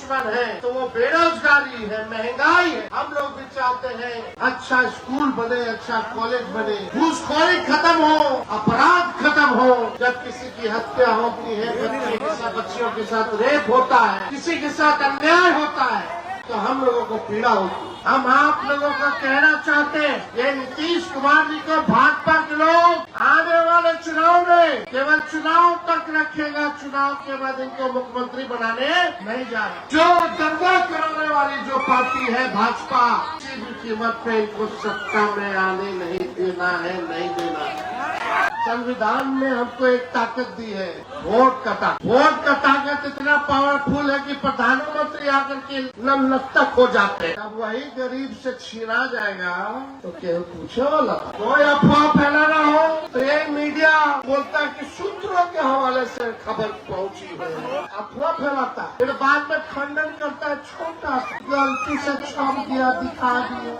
दुश्मन है तो वो बेरोजगारी है, महंगाई है। हम लोग भी चाहते हैं अच्छा स्कूल बने, अच्छा कॉलेज बने, घूसखोरी खत्म हो, अपराध खत्म हो। जब किसी की हत्या होती है, बच्चियों के साथ रेप होता है, किसी के साथ अन्याय होता है, तो हम लोगों को पीड़ा होती है। हम आप लोगों को कहना चाहते हैं, ये नीतीश कुमार जी को भाजपा के लोग आने वाले चुनाव में केवल चुनाव तक रखेगा, चुनाव के बाद इनको मुख्यमंत्री बनाने नहीं जा रहे। जो दंगा कराने वाली जो पार्टी है भाजपा, किसी भी कीमत पे इनको सत्ता में आने नहीं देना है, नहीं देना है। संविधान ने हमको एक ताकत दी है, वोट का ताकत। वोट का ताकत इतना पावरफुल है कि प्रधानमंत्री आकर के नतमस्तक हो जाते हैं। अब वही गरीब से छीना जाएगा तो क्या पूछे वाला? कोई अफवाह फैलाना हो तो ये मीडिया बोलता है कि सूत्रों के हवाले से खबर पहुंची है, अफवाह फैलाता है, फिर बाद में खंडन करता है, छोटा सा गलती से छाप दिया, दिखा दिया।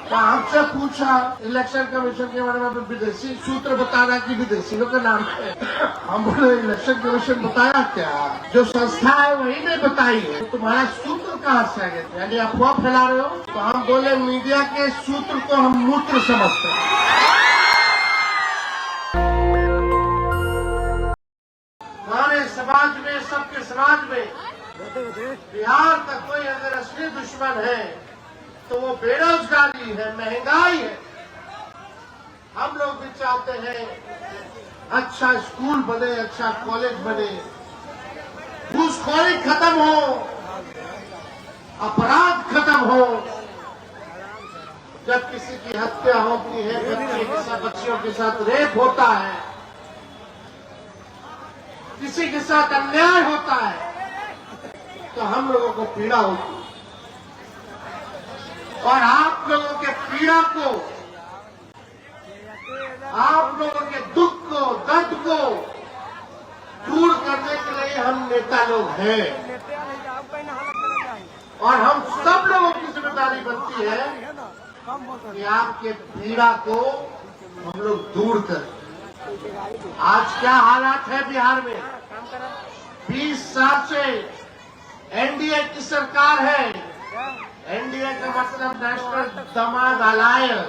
तो हमसे पूछा इलेक्शन कमीशन के बारे में, विदेशी सूत्र बताना कि विदेशी लोग का नाम है। हम बोले इलेक्शन कमीशन बताया क्या? जो संस्था है वही ने बताई है, तो तुम्हारा सूत्र कहाँ से आ गया? यानी अफवाह फैला रहे हो। तो हम बोले मीडिया के सूत्र को हम मूत्र समझते हैं। हमारे समाज में, सबके समाज में बिहार का कोई अगर असली दुश्मन है तो वो बेरोजगारी है, महंगाई है। हम लोग भी चाहते हैं अच्छा स्कूल बने, अच्छा कॉलेज बने, घूसखोरी खत्म हो, अपराध खत्म हो। जब किसी की हत्या होती है, बच्चियों के साथ रेप होता है, किसी के साथ अन्याय होता है, तो हम लोगों को पीड़ा होती है। और आप लोगों के पीड़ा को, आप लोगों के दुख को, दर्द को दूर करने के लिए हम नेता लोग हैं। और हम सब लोगों की जिम्मेदारी बनती है कि आपके पीड़ा को हम लोग दूर करें। आज क्या हालात है बिहार में? 20 साल से एनडीए की सरकार है। एनडीए का मतलब नेशनल दमाद अलायंस।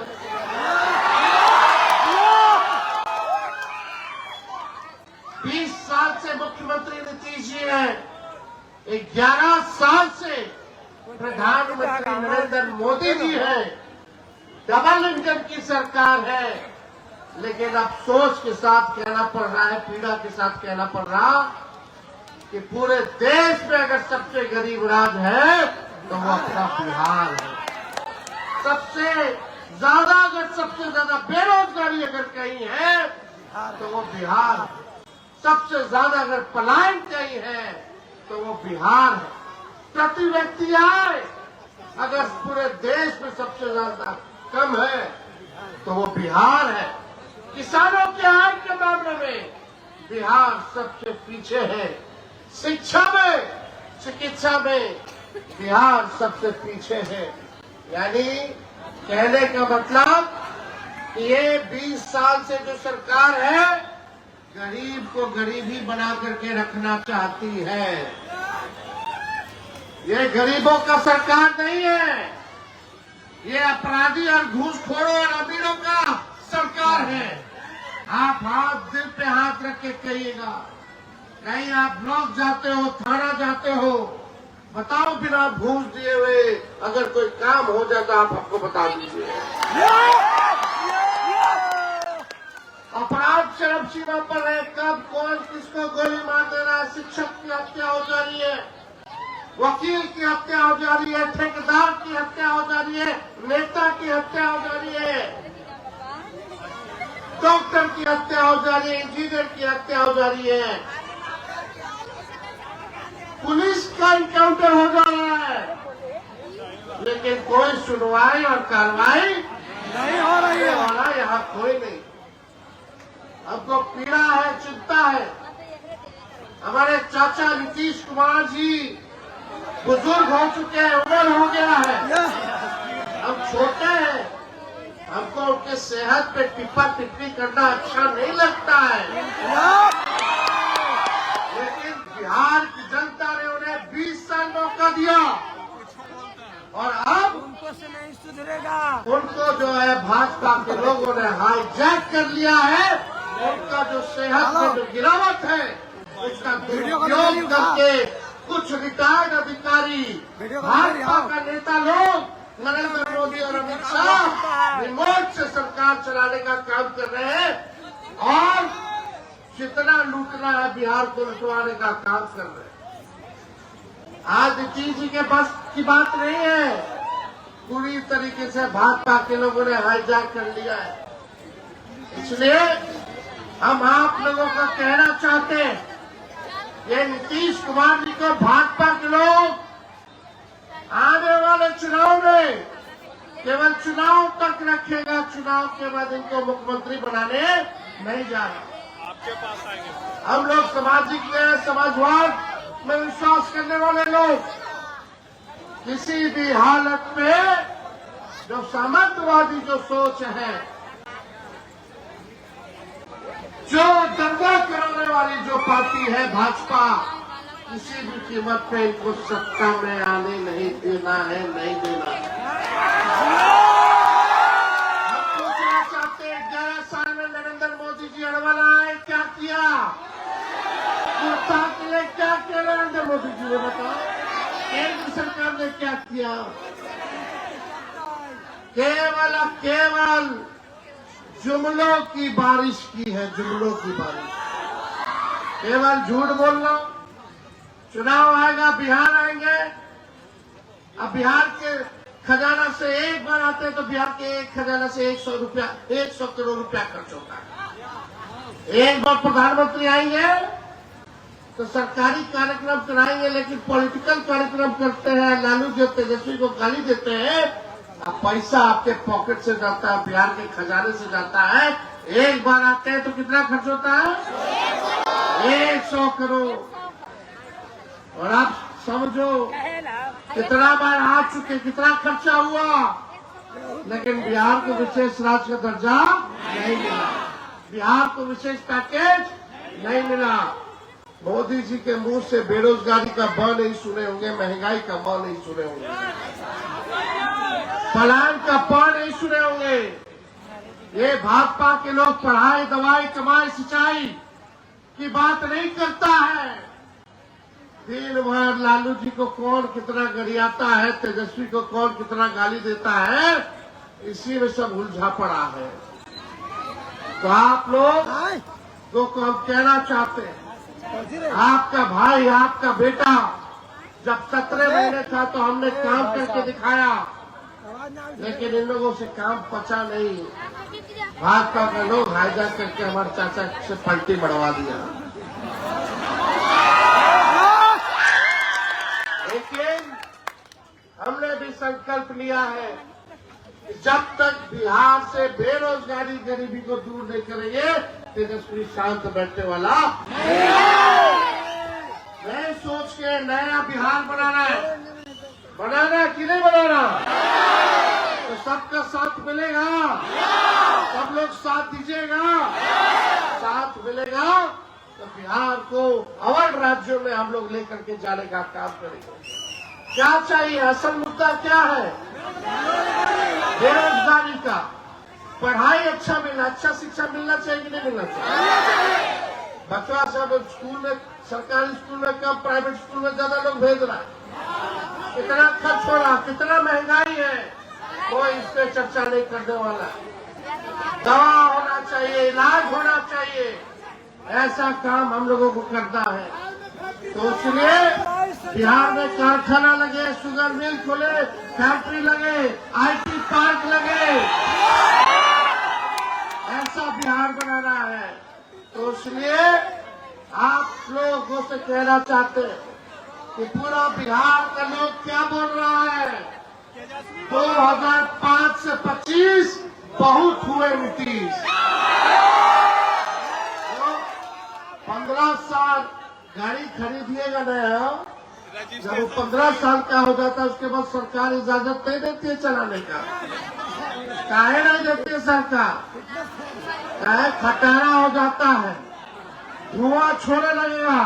20 साल से मुख्यमंत्री नीतीश जी है, 11 साल से प्रधानमंत्री नरेंद्र मोदी जी है। डबल इंजन की सरकार है। लेकिन अफसोस के साथ कहना पड़ रहा है, पीड़ा के साथ कहना पड़ रहा कि पूरे देश में अगर सबसे गरीब राज्य है तो वो अपना बिहार है। सबसे ज्यादा, अगर सबसे ज्यादा बेरोजगारी अगर कहीं है तो वो बिहार है। सबसे ज्यादा अगर पलायन कहीं है तो वो बिहार है। प्रति व्यक्ति आय अगर पूरे देश में सबसे ज्यादा कम है तो वो बिहार है। किसानों के आय के मामले में बिहार सबसे पीछे है। शिक्षा में, चिकित्सा में बिहार सबसे पीछे है। यानी कहने का मतलब कि ये 20 साल से जो सरकार है, गरीब को गरीब ही बना करके रखना चाहती है। ये गरीबों का सरकार नहीं है, ये अपराधी और घूसखोरों और अमीरों का सरकार है। आप हाथ दिल पे हाथ रख के कहिएगा, कहीं आप ब्लॉक जाते हो, थाना जाते हो, बताओ बिना घूस दिए हुए अगर कोई काम हो जाता आप हमको बता दीजिए। अपराध चरम सीमा पर है। कब कौन किसको गोली मार दे रहा है, शिक्षक की हत्या हो जा रही है, वकील की हत्या हो जा रही है, ठेकेदार की हत्या हो जा रही है, नेता की हत्या हो जा रही है, डॉक्टर की हत्या हो जा रही है, इंजीनियर की हत्या हो जा रही है, पुलिस का इनकाउंटर हो जा रहा है, लेकिन कोई सुनवाई और कार्रवाई नहीं हो रही है। वाला यहाँ कोई नहीं। हमको पीड़ा है, चिंता है। हमारे चाचा नीतीश कुमार जी बुजुर्ग हो चुके हैं, उम्र हो गया है, हम छोटे हैं, हमको उनके सेहत पे टिप्पा टिप्पणी करना अच्छा नहीं लगता है। लेकिन बिहार की जनता ने उन्हें दिया और अब उनको से नहीं सुधरेगा। उनको जो है भाजपा के लोगों ने हाईजैक कर लिया है। उनका जो सेहत में जो गिरावट है उसका दुरुपयोग करके कुछ रिटायर्ड अधिकारी, भाजपा का नेता लोग, नरेंद्र मोदी और अमित शाह रिमोट से सरकार चलाने का काम कर रहे हैं और जितना लूटना है बिहार को लुटवाने का काम कर रहे हैं। आज नीतीश जी के बस की बात नहीं है। पूरी तरीके से भाजपा के लोगों ने हाईजैक कर लिया है। इसलिए हम आप लोगों को कहना चाहते हैं, ये नीतीश कुमार जी को भाजपा के लोग आने वाले चुनाव में केवल चुनाव तक रखेगा। चुनाव के बाद इनको मुख्यमंत्री बनाने नहीं जा रहा। आपके पास आएंगे। हम लोग सामाजिक समाजवाद में विश्वास करने वाले लोग किसी भी हालत में जो सामंतवादी जो सोच है, जो दंगा कराने वाली जो पार्टी है भाजपा, किसी भी कीमत पे इनको सत्ता में आने नहीं देना है, नहीं देना। हम पूछना चाहते हैं, 11 साल में नरेंद्र मोदी जी अड़वाला आए, क्या किया? कुर्ता के लिए क्या किया नरेंद्र मोदी जी ने बताओ? केंद्र सरकार ने क्या किया? केवल जुमलों की बारिश की है, जुमलों की बारिश। केवल झूठ बोलना। चुनाव आएगा, बिहार आएंगे। अब बिहार के खजाना से एक बार आते हैं तो बिहार के एक खजाना से 100 करोड़ रुपया खर्च होता है। एक बार प्रधानमंत्री आएंगे तो सरकारी कार्यक्रम कराएंगे, लेकिन पॉलिटिकल कार्यक्रम करते हैं। लालू जी तेजस्वी को गाली देते हैं। अब पैसा आपके पॉकेट से जाता है, बिहार के खजाने से जाता है। एक बार आते हैं तो कितना खर्च होता है? 100 करोड़। और आप समझो कितना बार आ चुके, कितना खर्चा हुआ, लेकिन बिहार को विशेष राज्य का दर्जा नहीं मिला, बिहार को विशेष पैकेज नहीं मिला। मोदी जी के मुंह से बेरोजगारी का ब नहीं सुने होंगे, महंगाई का ब नहीं सुने होंगे, पलायन का प नहीं सुने होंगे। ये भाजपा के लोग पढ़ाई, दवाई, कमाई, सिंचाई की बात नहीं करता है। दिन भर लालू जी को कौन कितना गरियाता है, तेजस्वी को कौन कितना गाली देता है, इसी में सब उलझा पड़ा है। तो आप लोग को हम कहना चाहते हैं, आपका भाई, आपका बेटा जब 17 महीने था तो हमने काम करके दिखाया, लेकिन इन लोगों से काम पचा नहीं। भाजपा के लोग हाईजैक करके हमारे चाचा से पलटी बढ़वा दिया। लेकिन हमने भी संकल्प लिया है कि जब तक बिहार से बेरोजगारी, गरीबी को दूर नहीं करेंगे, तेजस्वी शांत बैठने वाला नए सोच के नया बिहार बनाना है कि नहीं बनाना? तो सबका साथ मिलेगा, सब लोग साथ दीजिएगा। साथ मिलेगा तो बिहार को और राज्यों में हम लोग लेकर के जाने का काम करेंगे। क्या चाहिए? असल मुद्दा क्या है? बेरोजगारी का। पढ़ाई अच्छा मिलना, अच्छा शिक्षा मिलना चाहिए कि नहीं मिलना चाहिए? बच्चा सब स्कूल में, सरकारी स्कूल में कम, प्राइवेट स्कूल में ज्यादा लोग भेज रहा है। कितना खर्च हो रहा, कितना महंगाई है, कोई इस पे चर्चा नहीं करने वाला। दवा होना चाहिए, इलाज होना चाहिए, ऐसा काम हम लोगों को करना है। तो इसलिए बिहार में कारखाना लगे, शुगर मिल खोले, फैक्ट्री लगे, IT पार्क लगे, ऐसा बिहार बनाना है। तो इसलिए आप लोगों से कहना चाहते हैं कि पूरा बिहार का लोग क्या बोल रहा है? 2005 से 25 बहुत हुए नीतीश। 15 साल गाड़ी खरीदिएगा नया, जब वो 15 साल का हो जाता है उसके बाद सरकार इजाजत नहीं देती है चलाने का। काहे नहीं देती है सरकार? काहे? खटारा हो जाता है, धुआं छोड़ने लगेगा,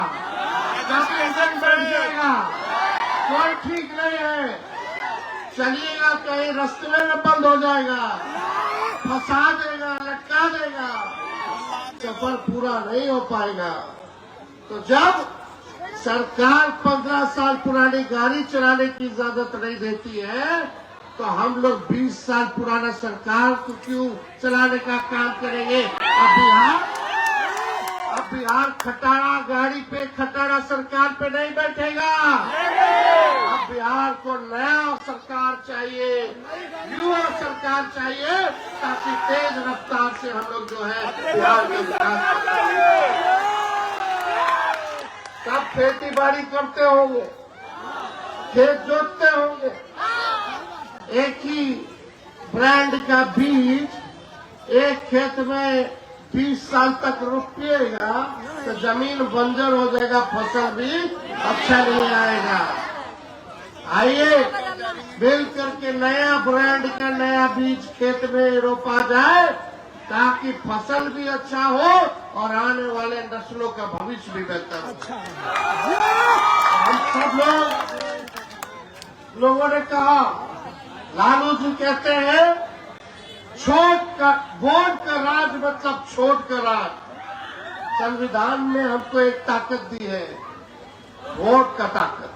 इंजन बैठ जाएगा, कोई ठीक नहीं है। चलिएगा कहीं रास्ते में बंद हो जाएगा, फंसा देगा, लटका देगा, सफर पूरा नहीं हो पाएगा। तो जब सरकार 15 साल पुरानी गाड़ी चलाने की इजाजत नहीं देती है, तो हम लोग 20 साल पुराना सरकार को क्यों चलाने का काम करेंगे? अब बिहार खटारा गाड़ी पे, खटारा सरकार पे नहीं बैठेगा। अब बिहार को नया सरकार चाहिए, युवा सरकार चाहिए, ताकि तेज रफ्तार से हम लोग जो है बिहार में विकास करें। सब खेती बाड़ी करते होंगे, खेत जोतते होंगे, एक ही ब्रांड का बीज एक खेत में 20 साल तक रोपिएगा तो जमीन बंजर हो जाएगा, फसल भी अच्छा नहीं आएगा। आइए मिल करके नया ब्रांड का नया बीज खेत में रोपा जाए, ताकि फसल भी अच्छा हो और आने वाले नस्लों का भविष्य भी बेहतर हो। हम सब लोगों ने कहा, लालू जी कहते हैं वोट का राज मतलब छोट का राज। संविधान ने हमको एक ताकत दी है, वोट का ताकत।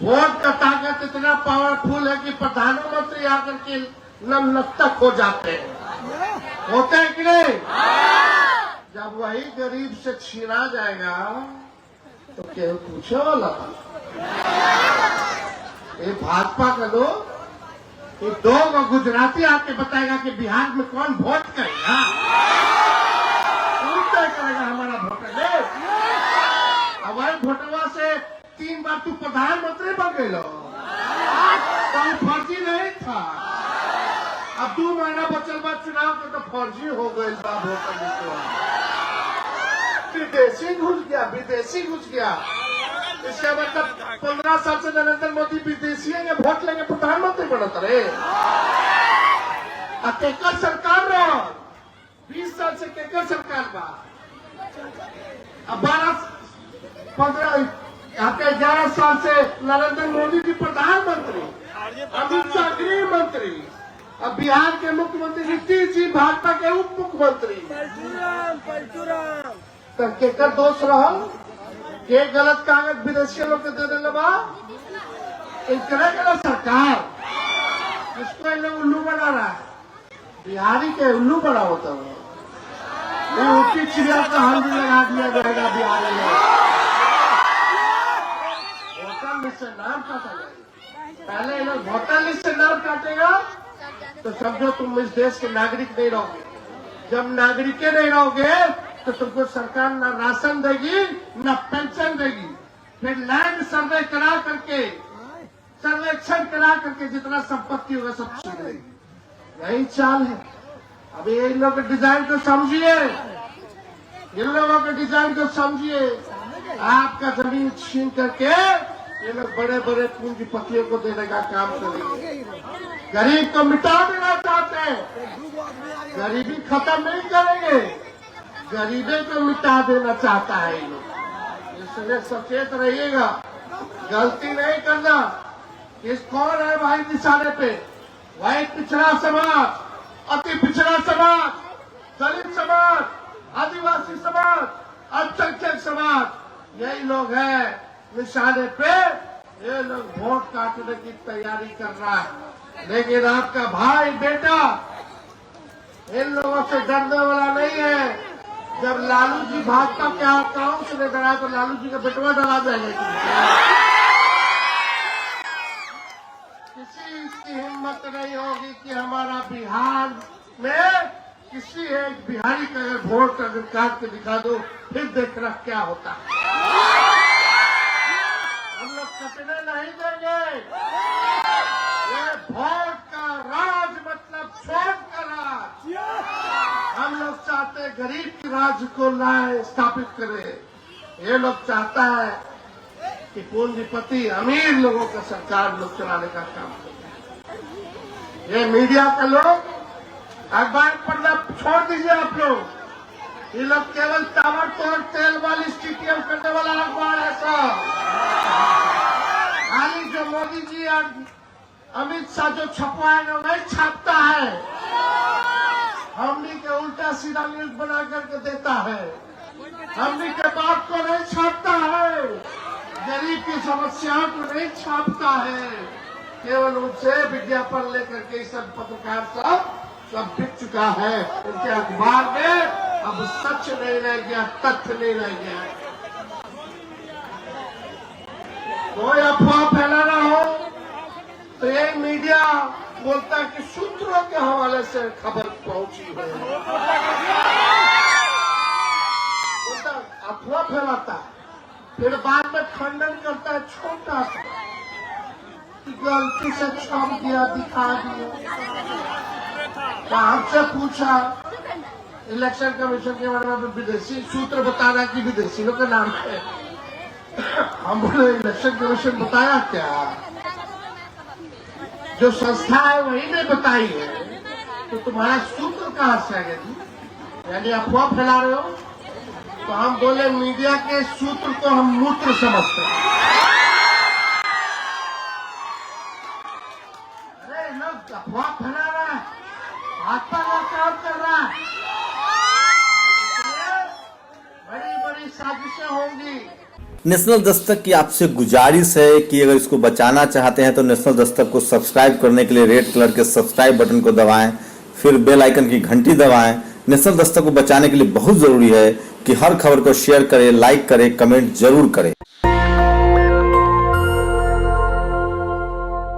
वोट का ताकत इतना पावरफुल है कि प्रधानमंत्री आकर के नतमस्तक हो जाते हैं, होते हैं कि नहीं? जब वही गरीब से छीना जाएगा तो क्या पूछे वाला? ये भाजपा का लोग, ये दो गुजराती आके बताएगा कि बिहार में कौन वोट करेगा, कौन तय करेगा हमारा वोटर ले। अब वही वोटवा से 3 बार तू प्रधानमंत्री बन गए लो, तो फर्जी नहीं था। अब 2 महीना बचल बाद चुनाव के तो फर्जी हो गए बा वोटर। विदेशी घुस गया। इसका मतलब 15 साल से नरेंद्र मोदी विदेशी है, वोट लेंगे प्रधानमंत्री बनता रहे। केकर सरकार रहो, 20 साल से केकर सरकार बा। अब 11 साल से नरेंद्र मोदी जी प्रधानमंत्री, अमित शाह गृह मंत्री, अब बिहार के मुख्यमंत्री नीतीश जी भाजपा के उप मुख्यमंत्री। तो केकर दोष रहा? ये गलत कागज विदेशी लोग के दे देने बा, करेगा सरकार। इसको इन लोग उल्लू बना रहा है, बिहारी के उल्लू बना होता है। ये ऊटी चिड़िया का हल्दी लगा दिया जाएगा बिहारी में। वोटर लिस्ट से नाम काटा जाएगा। पहले इन लोग वोटर लिस्ट से नाम काटेगा तो समझो तुम इस देश के नागरिक नहीं रहोगे। जब नागरिक नहीं रहोगे तो तुमको सरकार न राशन देगी न पेंशन देगी। फिर लैंड सर्वे करा करके, सर्वेक्षण करा करके जितना संपत्ति होगा सब छीन लेगी। यही चाल है। अब ये इन लोगों के डिजाइन को समझिए, इन लोगों के डिजाइन को समझिए। आपका जमीन छीन करके ये लोग बड़े बड़े पूंजीपतियों को देने का काम करेंगे। गरीब को मिटा देना चाहते हैं, गरीबी खत्म नहीं करेंगे, गरीबी को मिटा देना चाहता है ये लोग। इसलिए सचेत रहिएगा, गलती नहीं करना। इस कौन है भाई निशाने पे? वही पिछड़ा समाज, अति पिछड़ा समाज, दलित समाज, आदिवासी समाज, अल्पसंख्यक समाज, यही लोग हैं निशाने पे। ये लोग वोट काटने की तैयारी कर रहा है, लेकिन आपका भाई बेटा इन लोगों से डरने वाला नहीं है। जब लालू जी भाजपा के अकाउंट से डरा तो लालू जी का बेटवा डरा जाएगा। किसी की हिम्मत नहीं होगी कि हमारा बिहार में किसी एक बिहारी का अगर वोट अगर काट के दिखा दो, फिर देखना क्या होता है। हम लोग कटने नहीं देंगे। ये वोट का राज मतलब छोट का राज। हम लोग चाहते हैं गरीब के राज को लाए, स्थापित करें। ये लोग चाहता है कि पूंजीपति अमीर लोगों का सरकार लोग चलाने का काम करे। ये मीडिया के लोग अखबार पढ़ना छोड़ दीजिए आप लोग। ये लोग केवल ताबड़तोड़ तेल वाली स्थितियां करने वाला अखबार है। सब मोदी जी और अमित शाह जो छपवाएगा वही छापता है, हमने के उल्टा सीधा न्यूज बना करके देता है, हमने के बात को नहीं छापता है, गरीब की समस्याओं को नहीं छापता है, केवल उनसे विज्ञापन लेकर के सब पत्रकार सब बिक चुका है। इनके अखबार में अब सच नहीं रह गया, तथ्य नहीं रह गया। कोई अफवाह फैलाना हो तो ये मीडिया बोलता है कि सूत्रों के हवाले से खबर पहुंची है, बोलता अफवाह फैलाता है, फिर बाद में खंडन करता है छोटा सा, गलती से छाप दिया, दिखा दिया। हमसे पूछा इलेक्शन कमीशन के बारे में, विदेशी सूत्र बताना कि विदेशियों के नाम है। हम बोले इलेक्शन कमीशन बताया क्या? जो संस्था है वही ने बताई है, तो तुम्हारा सूत्र कहाँ से आएगा जी? यानी अफवाह फैला रहे हो। तो हम बोले मीडिया के सूत्र को हम मूत्र समझते हैं। अरे लोग अफवाह फैला रहा है, भाजपा का काम कर रहा है, बड़ी बड़ी साजिशें होंगी। नेशनल दस्तक की आपसे गुजारिश है कि अगर इसको बचाना चाहते हैं तो नेशनल दस्तक को सब्सक्राइब करने के लिए रेड कलर के सब्सक्राइब बटन को दबाएं, फिर बेल आइकन की घंटी दबाएं। नेशनल दस्तक को बचाने के लिए बहुत जरूरी है कि हर खबर को शेयर करें, लाइक करें, कमेंट जरूर करें।